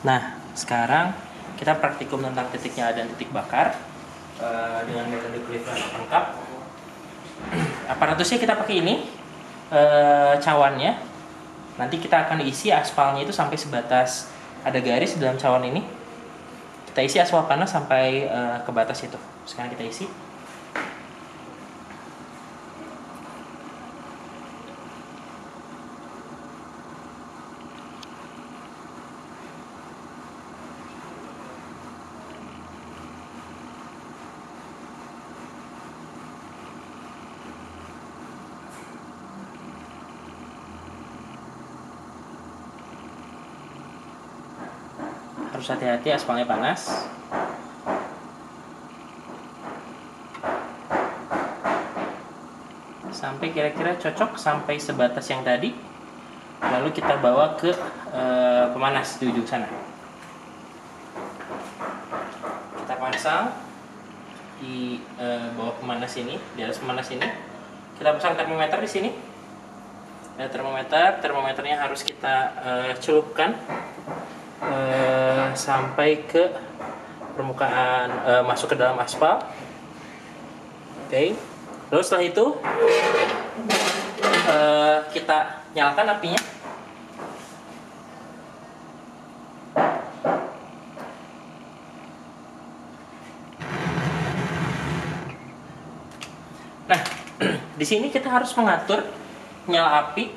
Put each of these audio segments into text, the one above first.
Nah, sekarang kita praktikum tentang titik nyala dan titik bakar dengan metode Cleveland Open Cup. Aparatusnya kita pakai ini, cawannya. Nanti kita akan isi aspalnya itu sampai sebatas ada garis dalam cawan ini. Kita isi aspal panas sampai ke batas itu. Sekarang kita isi. Harus hati-hati, aspalnya panas. Sampai kira-kira cocok sampai sebatas yang tadi. Lalu kita bawa ke pemanas di ujung sana. Kita pasang di bawah pemanas ini, di atas pemanas ini. Kita pasang termometer di sini. Ada termometernya harus kita celupkan sampai ke permukaan, masuk ke dalam aspal. Oke. Lalu setelah itu kita nyalakan apinya. Nah, di sini kita harus mengatur nyala api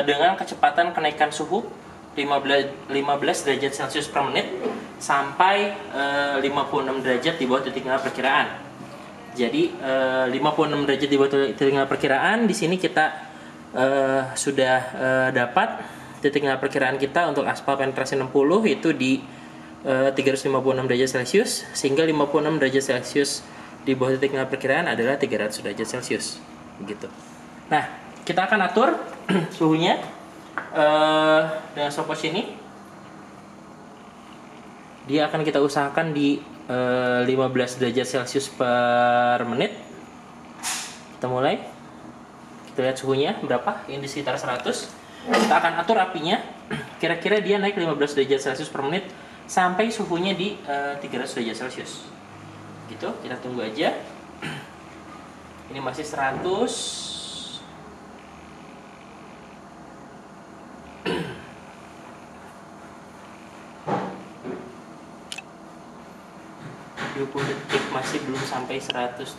dengan kecepatan kenaikan suhu 15 derajat Celcius per menit sampai 56 derajat di bawah titik nyala perkiraan. Jadi 56 derajat di bawah titik nyala perkiraan, di sini kita sudah dapat titik nyala perkiraan kita untuk aspal penetrasi 60 itu di 356 derajat Celcius, sehingga 56 derajat Celcius di bawah titik nyala perkiraan adalah 300 derajat Celcius. Begitu. Nah, kita akan atur suhunya dengan stopwatch ini. Dia akan kita usahakan di 15 derajat Celcius per menit. Kita mulai. Kita lihat suhunya berapa. Ini di sekitar 100. Kita akan atur apinya. Kira-kira dia naik 15 derajat Celcius per menit sampai suhunya di 300 derajat Celcius. Gitu, kita tunggu aja. Ini masih 100. 20 detik masih belum sampai 107.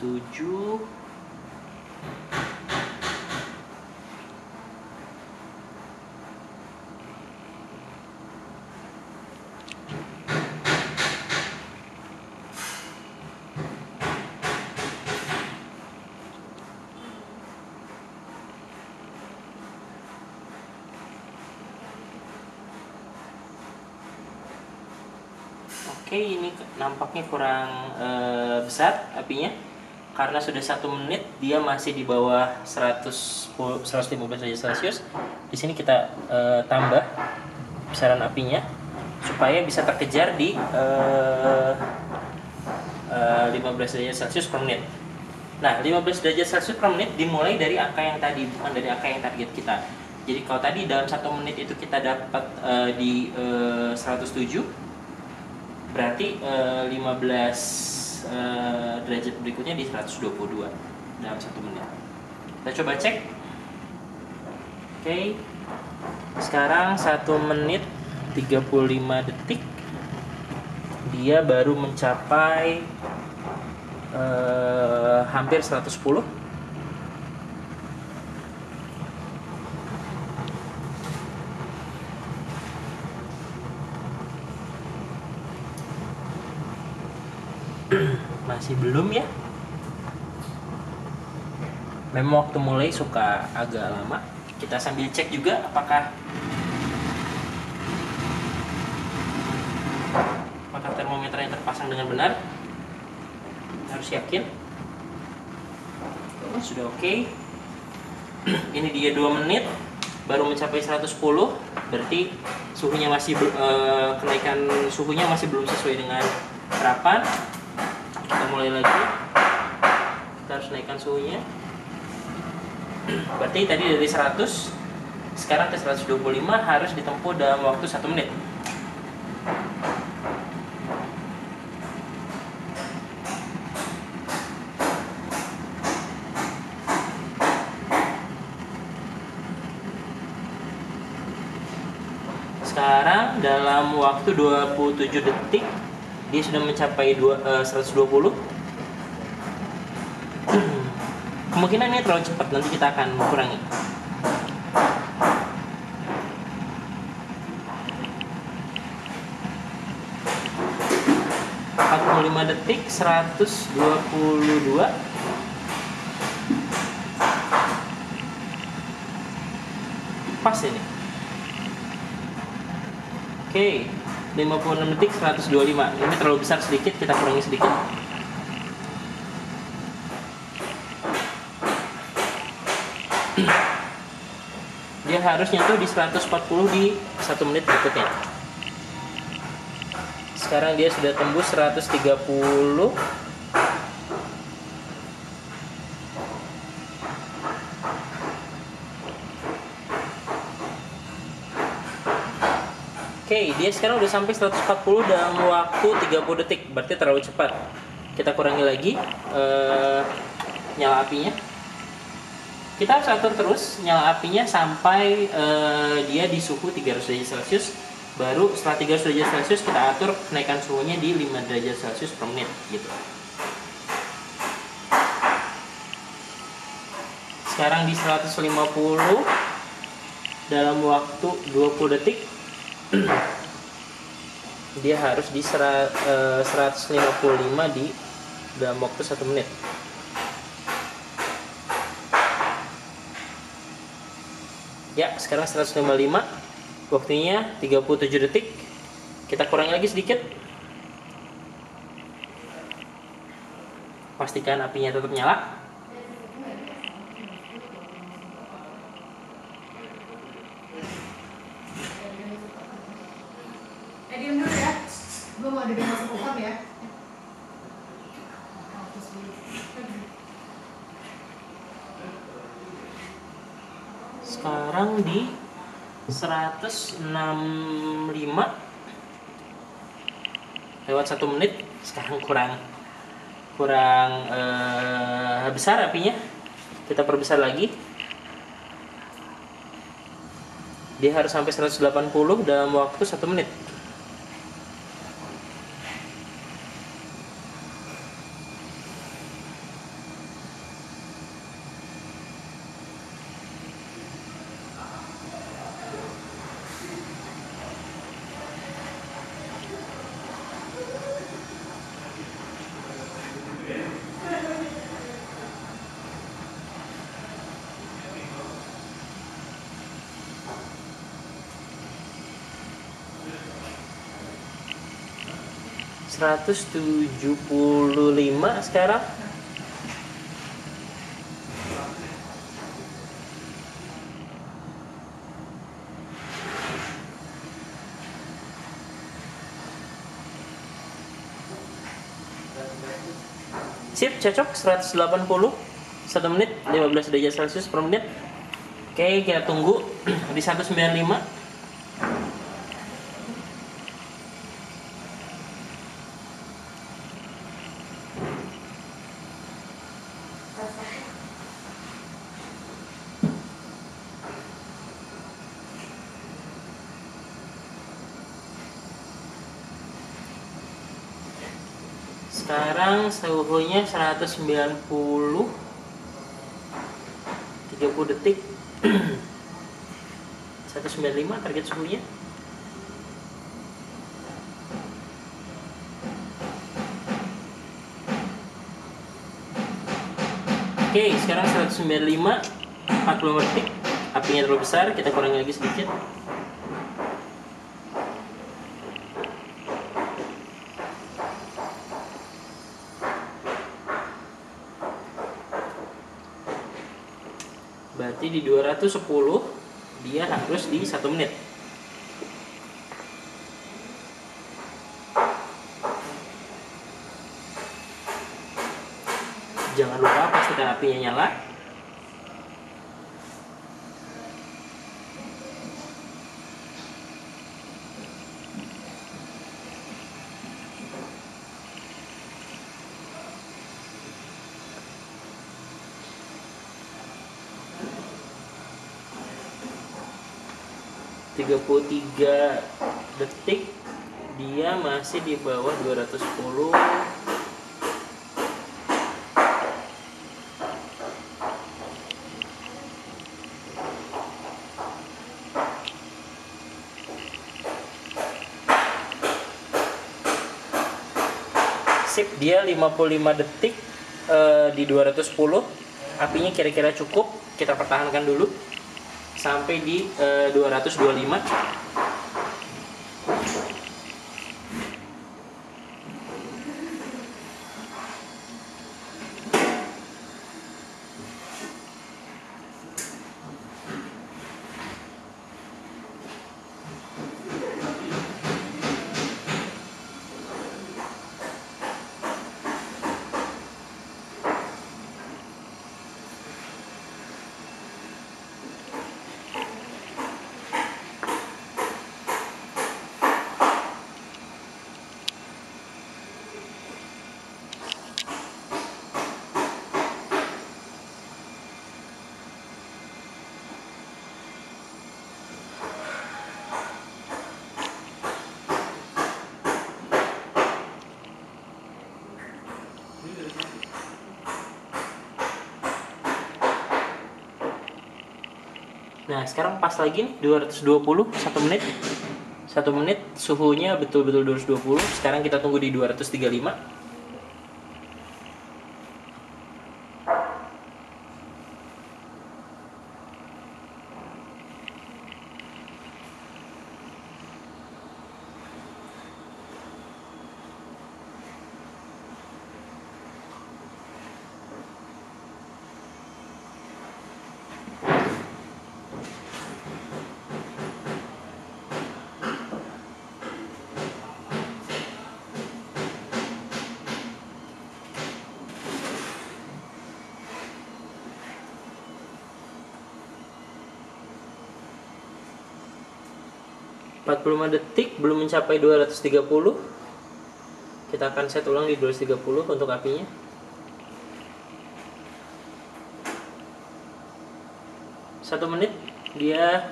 Oke, ini nampaknya kurang besar apinya karena sudah 1 menit dia masih di bawah 115 derajat Celcius. Di sini kita tambah besaran apinya supaya bisa terkejar di 15 derajat Celcius per menit. Nah, 15 derajat Celcius per menit dimulai dari angka yang tadi, bukan dari angka yang target kita. Jadi kalau tadi dalam 1 menit itu kita dapat di 107, berarti 15 derajat berikutnya di 122 dalam 1 menit. Kita coba cek. Oke. Sekarang 1 menit 35 detik. Dia baru mencapai hampir 110. Masih belum ya. Memang waktu mulai suka agak lama. Kita sambil cek juga apakah termometernya terpasang dengan benar. Harus yakin. Sudah oke. Ini dia 2 menit baru mencapai 110, berarti suhunya masih kenaikan suhunya masih belum sesuai dengan harapan. Kita mulai lagi. Kita harus naikkan suhunya. Berarti tadi dari 100 sekarang ke 125 harus ditempuh dalam waktu 1 menit. Sekarang dalam waktu 27 detik dia sudah mencapai 120. Kemungkinan ini terlalu cepat, nanti kita akan kurangi. Detik 122. Pas ini. Oke, 56 detik 125. Ini terlalu besar sedikit, kita kurangi sedikit. Dia harus nyentuh di 140 di 1 menit berikutnya. Sekarang dia sudah tembus 130. Oke, dia sekarang udah sampai 140 dalam waktu 30 detik. Berarti terlalu cepat. Kita kurangi lagi nyala apinya. Kita harus atur terus nyala apinya sampai dia di suhu 300 derajat Celcius. Baru setelah 300 derajat Celcius kita atur kenaikan suhunya di 5 derajat Celcius per menit gitu. Sekarang di 150 dalam waktu 20 detik. Dia harus di 155 di dalam waktu 1 menit. Ya, sekarang 155. Waktunya 37 detik. Kita kurangi lagi sedikit. Pastikan apinya tetap nyala. Diam dulu ya. Belum ada yang masuk oven ya. Sekarang di 165 lewat 1 menit. Sekarang kurang besar apinya. Kita perbesar lagi. Dia harus sampai 180 dalam waktu 1 menit. ...175 sekarang. Sip, cocok. 180 1 menit 15 derajat Celcius per menit. Oke, kita tunggu di 195. Sekarang suhunya 190 30 detik. 195 target suhunya. Oke, sekarang 195 40 detik. Apinya terlalu besar, kita kurangi lagi sedikit. Berarti di 210 dia harus di 1 menit. Jangan lupa pastikan apinya nyala. 33 detik dia masih di bawah 210. Sip, dia 55 detik di 210. Apinya kira-kira cukup. Kita pertahankan dulu sampai di 225. Nah, sekarang pas lagi nih 220, 1 menit. 1 menit suhunya betul-betul 220. Sekarang kita tunggu di 235. Empat 45 detik belum mencapai 230. Kita akan set ulang di 230 untuk apinya. Satu menit dia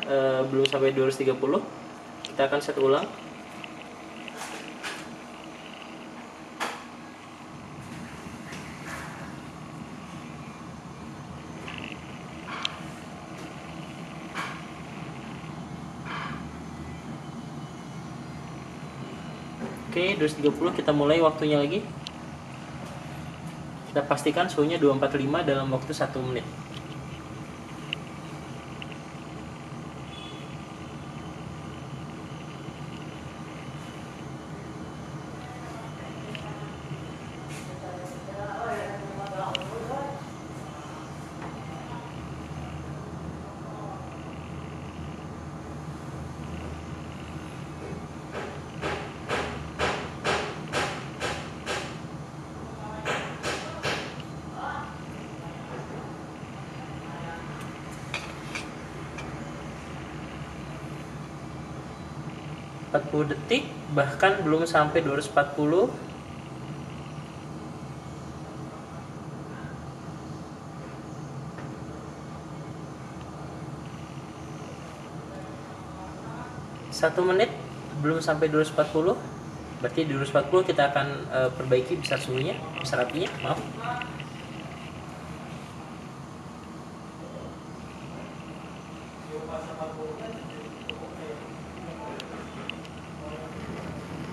belum sampai 230. Kita akan set ulang. Oke, 230 kita mulai waktunya lagi. Kita pastikan suhunya 245 dalam waktu 1 menit. Empat 40 detik, bahkan belum sampai 240. Satu menit belum sampai 240. Berarti di 240 kita akan perbaiki besar suhunya, besar apinya, maaf.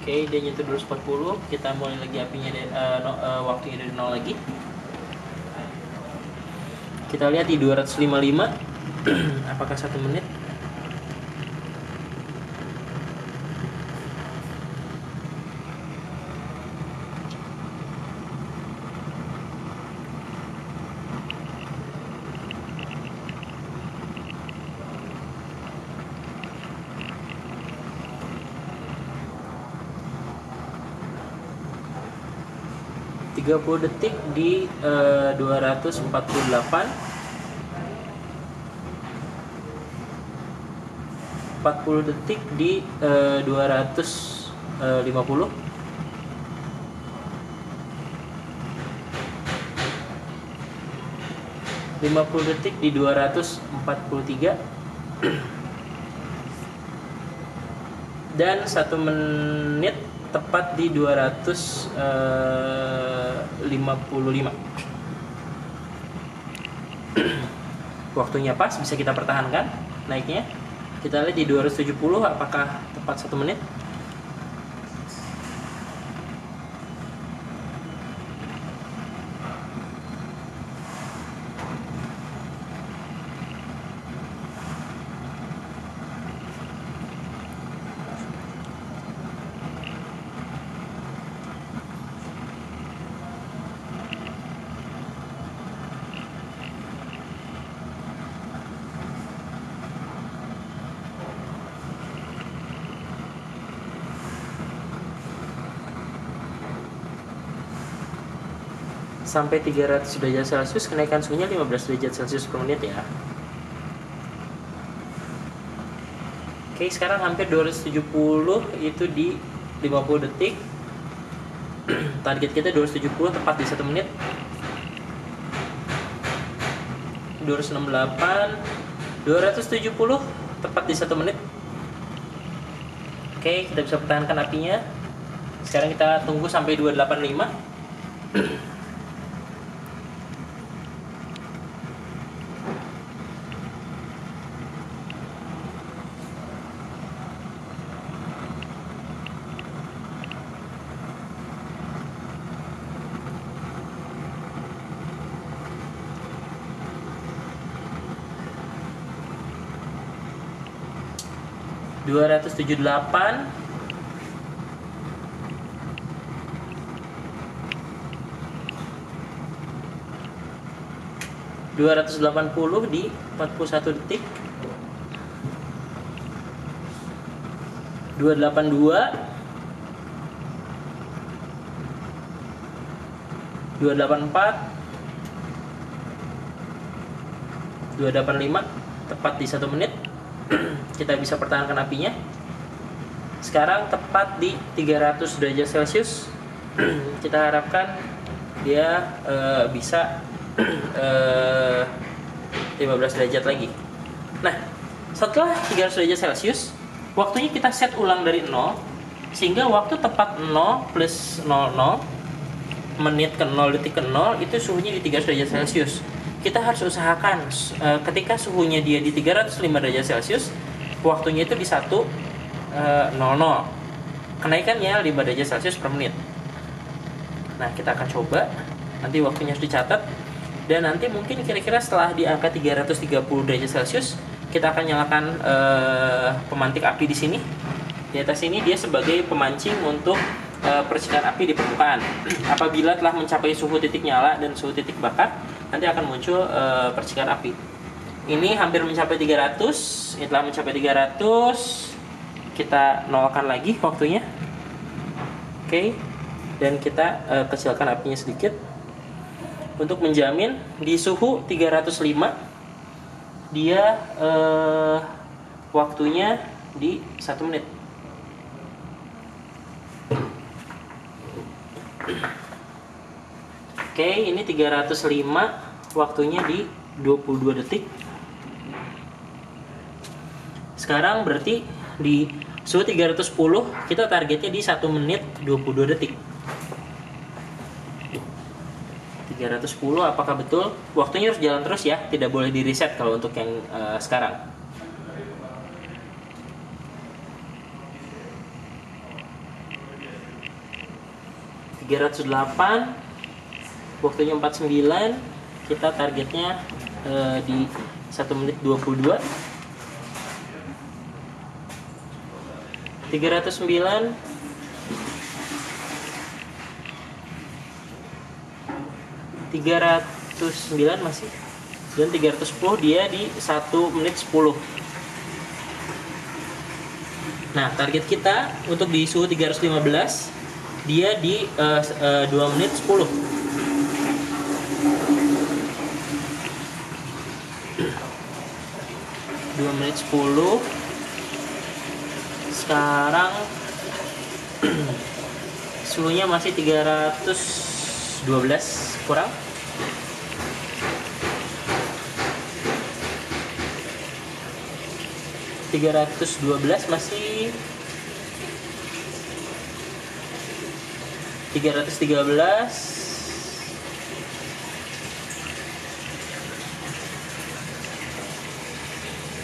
Oke, dia nyentuh 240. Kita mulai lagi apinya waktunya dari 0 lagi. Kita lihat di 255. Apakah 1 menit? Tiga 30 detik di 248. 40 detik di 250. 50 detik di 243. dan 1 menit tepat di 255. Waktunya pas, bisa kita pertahankan naiknya. Kita lihat di 270 apakah tepat 1 menit. Sampai 300 derajat Celcius, kenaikan suhunya 15 derajat Celcius per menit ya. Oke, sekarang hampir 270, itu di 50 detik. Target kita 270 tepat di 1 menit. 268, 270 tepat di 1 menit. Oke, kita bisa pertahankan apinya. Sekarang kita tunggu sampai 285. 278, 280 di 41 detik, 282, 284, 285 tepat di 1 menit. Kita bisa pertahankan apinya. Sekarang tepat di 300 derajat Celcius. Kita harapkan dia bisa 15 derajat lagi. Nah, setelah 300 derajat Celcius, waktunya kita set ulang dari 0, sehingga waktu tepat 0 plus 00, menit ke 0, detik ke 0, itu suhunya di 300 derajat Celcius. Kita harus usahakan ketika suhunya dia di 305 derajat Celcius, waktunya itu di 1.00. Kenaikannya 5 derajat Celcius per menit. Nah, kita akan coba. Nanti waktunya harus dicatat. Dan nanti mungkin kira-kira setelah di angka 330 derajat Celcius, kita akan nyalakan pemantik api di sini. Di atas ini dia sebagai pemancing untuk percikan api di permukaan. Apabila telah mencapai suhu titik nyala dan suhu titik bakar, nanti akan muncul percikan api. Ini hampir mencapai 300. Setelah mencapai 300, kita nolkan lagi waktunya. Oke. Dan kita kecilkan apinya sedikit untuk menjamin di suhu 305 dia waktunya di 1 menit. Oke, ini 305, waktunya di 22 detik. Sekarang berarti di suhu 310 kita targetnya di 1 menit 22 detik. 310 apakah betul? Waktunya harus jalan terus ya, tidak boleh di reset kalau untuk yang sekarang. (308) waktunya 49, kita targetnya di 1 menit 22. 309, 309 masih, dan 310 dia di 1 menit 10. Nah, target kita untuk di suhu 315 dia di 2 menit 10. Sekarang suhunya masih 312 kurang. (312) masih 313,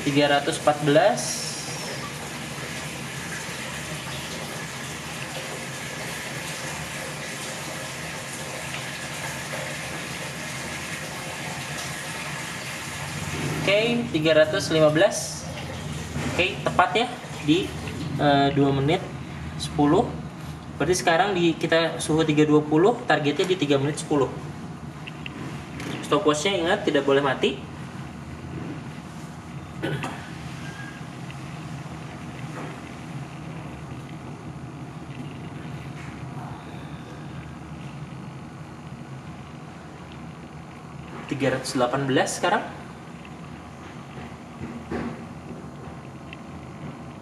314, 315. Oke, tepat ya di 2 menit 10. Berarti sekarang kita suhu 320, targetnya di 3 menit 10. Stopwatchnya ingat tidak boleh mati. $318 sekarang.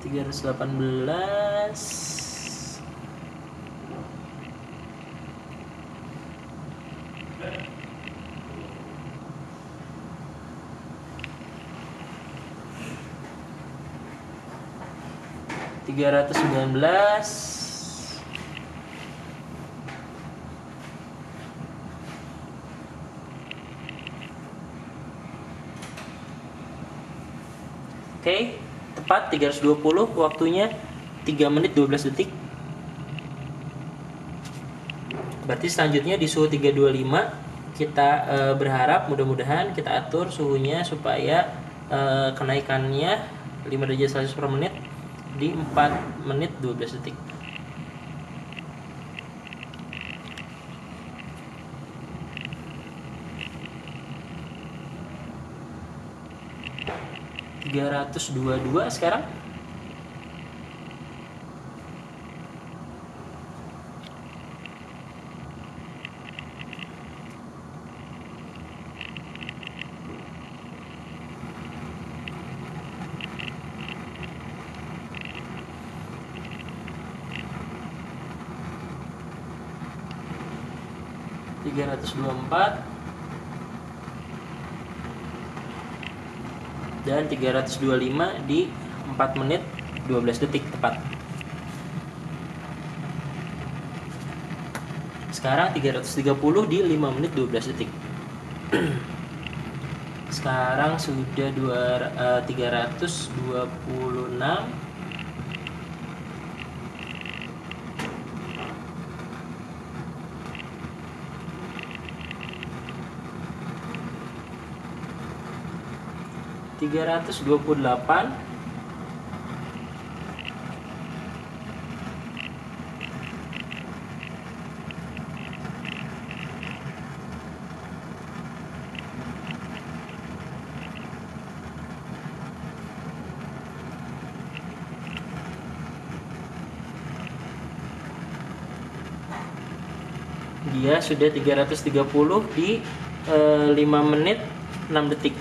318. $319. Oke, tepat 320, waktunya 3 menit 12 detik. Berarti selanjutnya di suhu 325 kita berharap mudah-mudahan kita atur suhunya supaya kenaikannya 5 derajat Celcius per menit di 4 menit 12 detik. $322 sekarang. $324 dan 325 di 4 menit 12 detik tepat. Sekarang 330 di 5 menit 12 detik. Sekarang sudah 326. $328. Dia sudah 330 di 5 menit 6 detik.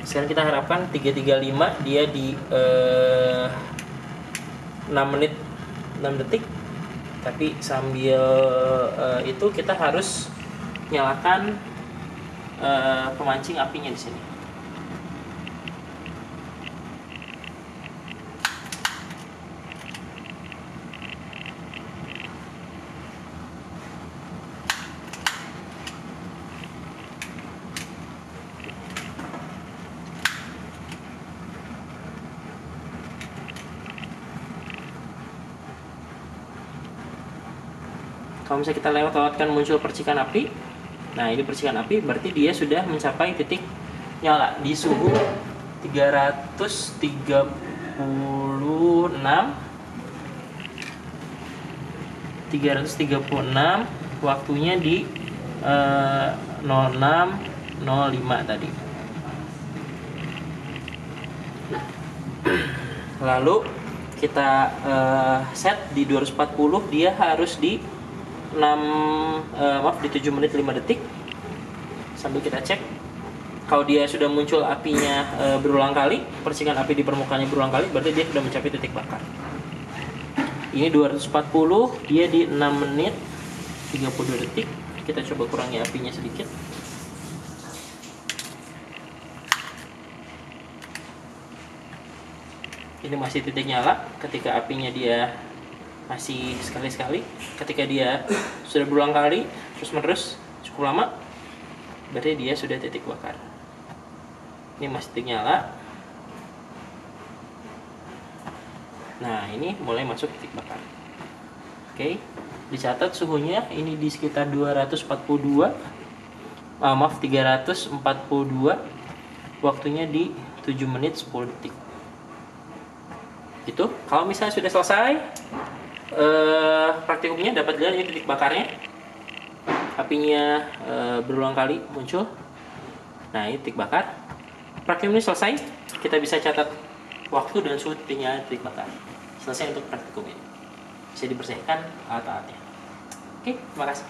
Sekarang kita harapkan 335, dia di 6 menit 6 detik. Tapi sambil itu kita harus nyalakan pemancing apinya di sini. Kalau misalnya kita lewatkan muncul percikan api, nah ini percikan api berarti dia sudah mencapai titik nyala di suhu 336, waktunya di 06.05 tadi. Lalu kita set di 240, dia harus di 7 menit 5 detik. Sambil kita cek, kalau dia sudah muncul apinya berulang kali, percikan api di permukaannya berulang kali, berarti dia sudah mencapai titik bakar. Ini 240, dia di 6 menit 32 detik. Kita coba kurangi apinya sedikit. Ini masih titik nyala. Ketika apinya dia masih sekali-sekali. Ketika dia sudah berulang kali terus menerus cukup lama, berarti dia sudah titik bakar. Ini masih titik nyala. Nah, ini mulai masuk titik bakar. Oke, dicatat suhunya ini di sekitar 242. Maaf, 342. Waktunya di 7 menit 10 detik. Itu kalau misalnya sudah selesai praktikumnya, dapat lihat ini titik bakarnya. Apinya berulang kali muncul. Nah, ini titik bakar. Praktikum ini selesai. Kita bisa catat waktu dan suhu titik bakar. Selesai untuk praktikum ini. Bisa dibersihkan alat-alatnya. Oke, terima kasih.